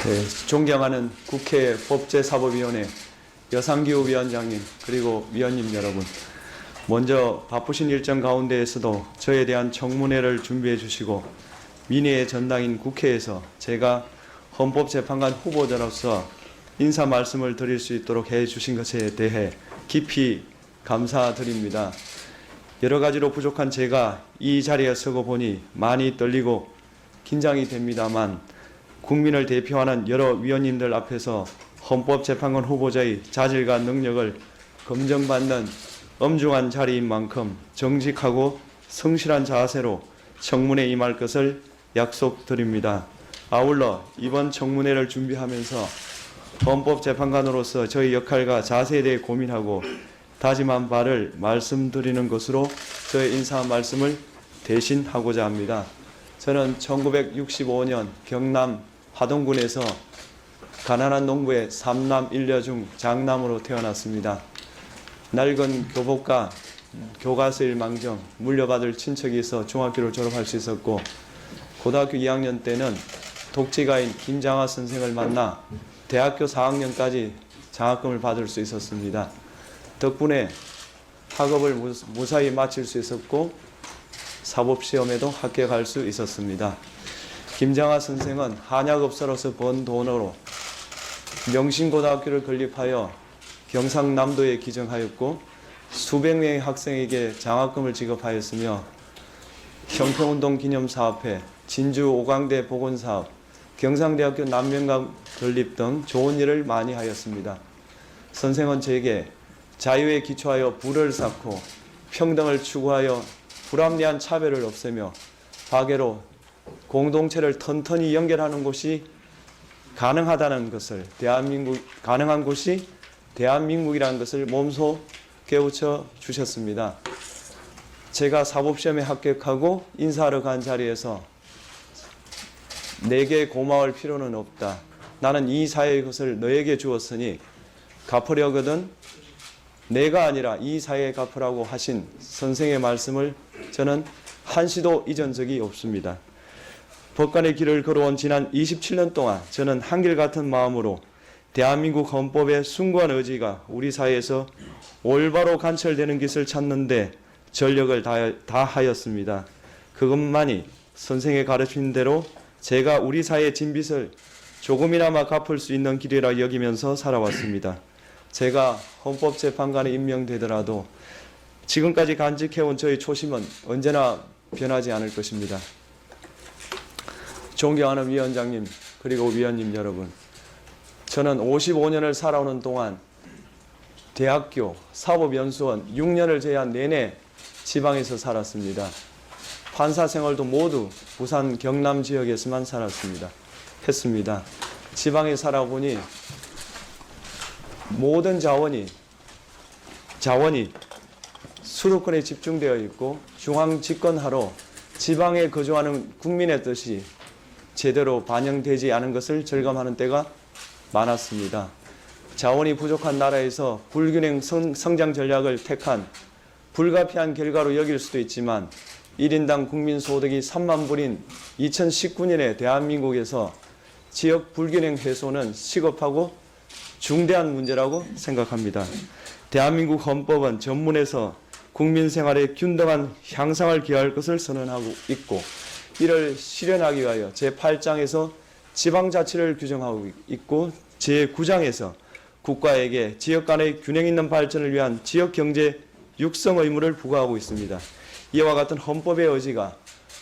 네, 존경하는 국회 법제사법위원회 여상기후위원장님 그리고 위원님 여러분, 먼저 바쁘신 일정 가운데에서도 저에 대한 청문회를 준비해 주시고 민의의 전당인 국회에서 제가 헌법재판관 후보자로서 인사 말씀을 드릴 수 있도록 해 주신 것에 대해 깊이 감사드립니다. 여러 가지로 부족한 제가 이 자리에 서고 보니 많이 떨리고 긴장이 됩니다만, 국민을 대표하는 여러 위원님들 앞에서 헌법재판관 후보자의 자질과 능력을 검증받는 엄중한 자리인 만큼 정직하고 성실한 자세로 청문회에 임할 것을 약속드립니다. 아울러 이번 청문회를 준비하면서 헌법재판관으로서 저희 역할과 자세에 대해 고민하고 다짐한 바를 말씀드리는 것으로 저의 인사 말씀을 대신하고자 합니다. 저는 1965년 경남 화동군에서 가난한 농부의 3남 1녀 중 장남으로 태어났습니다. 낡은 교복과 교과서일 망정 물려받을 친척이 있어 중학교를 졸업할 수 있었고, 고등학교 2학년 때는 독재가인 김장하 선생을 만나 대학교 4학년까지 장학금을 받을 수 있었습니다. 덕분에 학업을 무사히 마칠 수 있었고 사법시험에도 합격할 수 있었습니다. 김장하 선생은 한약업사로서 번 돈으로 명신고등학교를 건립하여 경상남도에 기증하였고 수백 명의 학생에게 장학금을 지급하였으며 형평운동 기념사업회, 진주 오광대 복원사업, 경상대학교 남명강 건립 등 좋은 일을 많이 하였습니다. 선생은 제게 자유에 기초하여 부를 쌓고 평등을 추구하여 불합리한 차별을 없애며 박애로 공동체를 튼튼히 연결하는 곳이 가능하다는 것을, 가능한 곳이 대한민국이라는 것을 몸소 깨우쳐 주셨습니다. 제가 사법시험에 합격하고 인사하러 간 자리에서 내게 고마울 필요는 없다. 나는 이 사회의 것을 너에게 주었으니 갚으려거든 내가 아니라 이 사회에 갚으라고 하신 선생의 말씀을 저는 한시도 잊은 적이 없습니다. 법관의 길을 걸어온 지난 27년 동안 저는 한결같은 마음으로 대한민국 헌법의 숭고한 의지가 우리 사회에서 올바로 관철되는 것을 찾는 데 전력을 다하였습니다. 그것만이 선생의 가르친 대로 제가 우리 사회의 진빚을 조금이나마 갚을 수 있는 길이라 여기면서 살아왔습니다. 제가 헌법재판관에 임명되더라도 지금까지 간직해온 저의 초심은 언제나 변하지 않을 것입니다. 존경하는 위원장님 그리고 위원님 여러분, 저는 55년을 살아오는 동안 대학교, 사법연수원 6년을 제외한 내내 지방에서 살았습니다. 판사 생활도 모두 부산 경남 지역에서만 했습니다. 지방에 살아보니 모든 자원이 수도권에 집중되어 있고 중앙 집권하러 지방에 거주하는 국민의 뜻이 제대로 반영되지 않은 것을 절감하는 때가 많았습니다. 자원이 부족한 나라에서 불균형 성장 전략을 택한 불가피한 결과로 여길 수도 있지만 1인당 국민 소득이 3만 불인 2019년의 대한민국에서 지역 불균형 해소는 시급하고 중대한 문제라고 생각합니다. 대한민국 헌법은 전문에서 국민 생활의 균등한 향상을 기할 것을 선언하고 있고, 이를 실현하기 위하여 제8장에서 지방자치를 규정하고 있고 제9장에서 국가에게 지역 간의 균형 있는 발전을 위한 지역경제 육성 의무를 부과하고 있습니다. 이와 같은 헌법의 의지가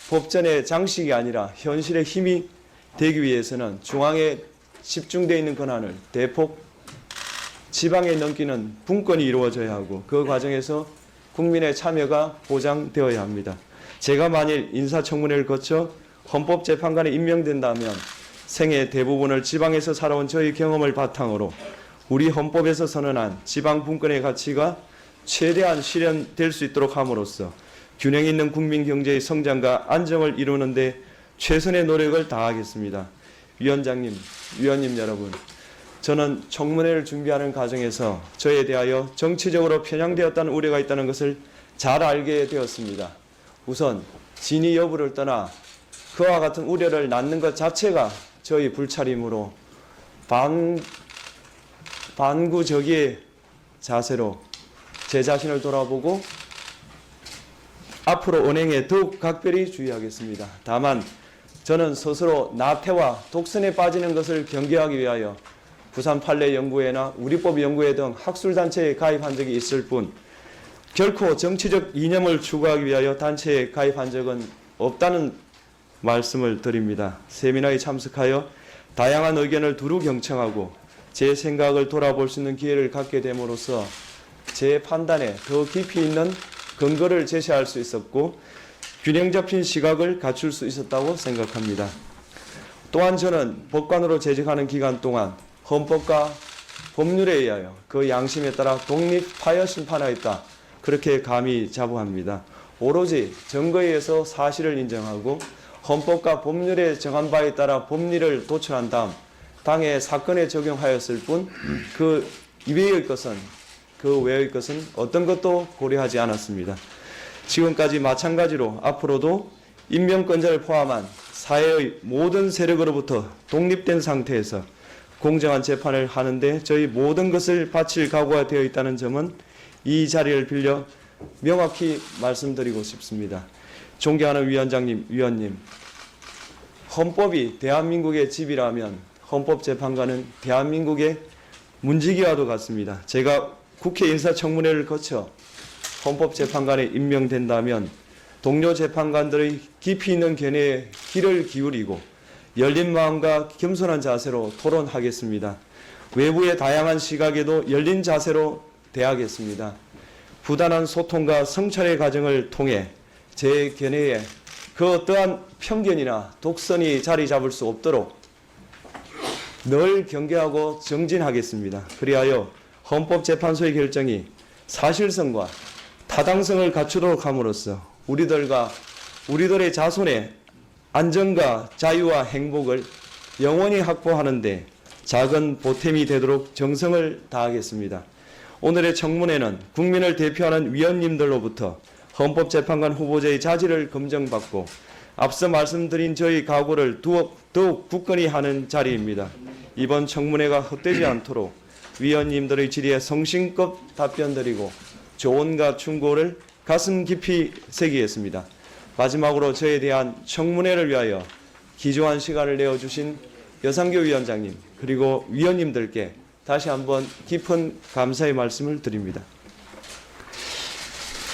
법전의 장식이 아니라 현실의 힘이 되기 위해서는 중앙에 집중되어 있는 권한을 대폭 지방에 넘기는 분권이 이루어져야 하고 그 과정에서 국민의 참여가 보장되어야 합니다. 제가 만일 인사청문회를 거쳐 헌법재판관에 임명된다면 생애 대부분을 지방에서 살아온 저희 경험을 바탕으로 우리 헌법에서 선언한 지방 분권의 가치가 최대한 실현될 수 있도록 함으로써 균형 있는 국민 경제의 성장과 안정을 이루는 데 최선의 노력을 다하겠습니다. 위원장님, 위원님 여러분, 저는 청문회를 준비하는 과정에서 저에 대하여 정치적으로 편향되었다는 우려가 있다는 것을 잘 알게 되었습니다. 우선 진위 여부를 떠나 그와 같은 우려를 낳는 것 자체가 저희 불찰이므로 반구적의 자세로 제 자신을 돌아보고 앞으로 언행에 더욱 각별히 주의하겠습니다. 다만 저는 스스로 나태와 독선에 빠지는 것을 경계하기 위하여 부산 판례연구회나 우리법연구회 등 학술단체에 가입한 적이 있을 뿐 결코 정치적 이념을 추구하기 위하여 단체에 가입한 적은 없다는 말씀을 드립니다. 세미나에 참석하여 다양한 의견을 두루 경청하고 제 생각을 돌아볼 수 있는 기회를 갖게 됨으로써 제 판단에 더 깊이 있는 근거를 제시할 수 있었고 균형 잡힌 시각을 갖출 수 있었다고 생각합니다. 또한 저는 법관으로 재직하는 기간 동안 헌법과 법률에 의하여 그 양심에 따라 독립하여 심판하였다. 그렇게 감히 자부합니다. 오로지 증거에 의해서 사실을 인정하고 헌법과 법률에 정한 바에 따라 법리를 도출한 다음 당해 사건에 적용하였을 뿐 그 외의 것은 어떤 것도 고려하지 않았습니다. 지금까지 마찬가지로 앞으로도 인명권자를 포함한 사회의 모든 세력으로부터 독립된 상태에서 공정한 재판을 하는데 저희 모든 것을 바칠 각오가 되어 있다는 점은 이 자리를 빌려 명확히 말씀드리고 싶습니다. 존경하는 위원님, 헌법이 대한민국의 집이라면 헌법재판관은 대한민국의 문지기와도 같습니다. 제가 국회 인사청문회를 거쳐 헌법재판관에 임명된다면 동료 재판관들의 깊이 있는 견해에 귀를 기울이고 열린 마음과 겸손한 자세로 토론하겠습니다. 외부의 다양한 시각에도 열린 자세로 대하겠습니다. 부단한 소통과 성찰의 과정을 통해 제 견해에 그 어떠한 편견이나 독선이 자리 잡을 수 없도록 늘 경계하고 정진하겠습니다. 그리하여 헌법재판소의 결정이 사실성과 타당성을 갖추도록 함으로써 우리들의 자손의 안전과 자유와 행복을 영원히 확보하는 데 작은 보탬이 되도록 정성을 다하겠습니다. 오늘의 청문회는 국민을 대표하는 위원님들로부터 헌법재판관 후보자의 자질을 검증받고 앞서 말씀드린 저희 각오를 더욱 굳건히 하는 자리입니다. 이번 청문회가 헛되지 않도록 위원님들의 질의에 성심껏 답변드리고 조언과 충고를 가슴 깊이 새기겠습니다. 마지막으로 저에 대한 청문회를 위하여 기조한 시간을 내어주신 여상교 위원장님 그리고 위원님들께 다시 한번 깊은 감사의 말씀을 드립니다.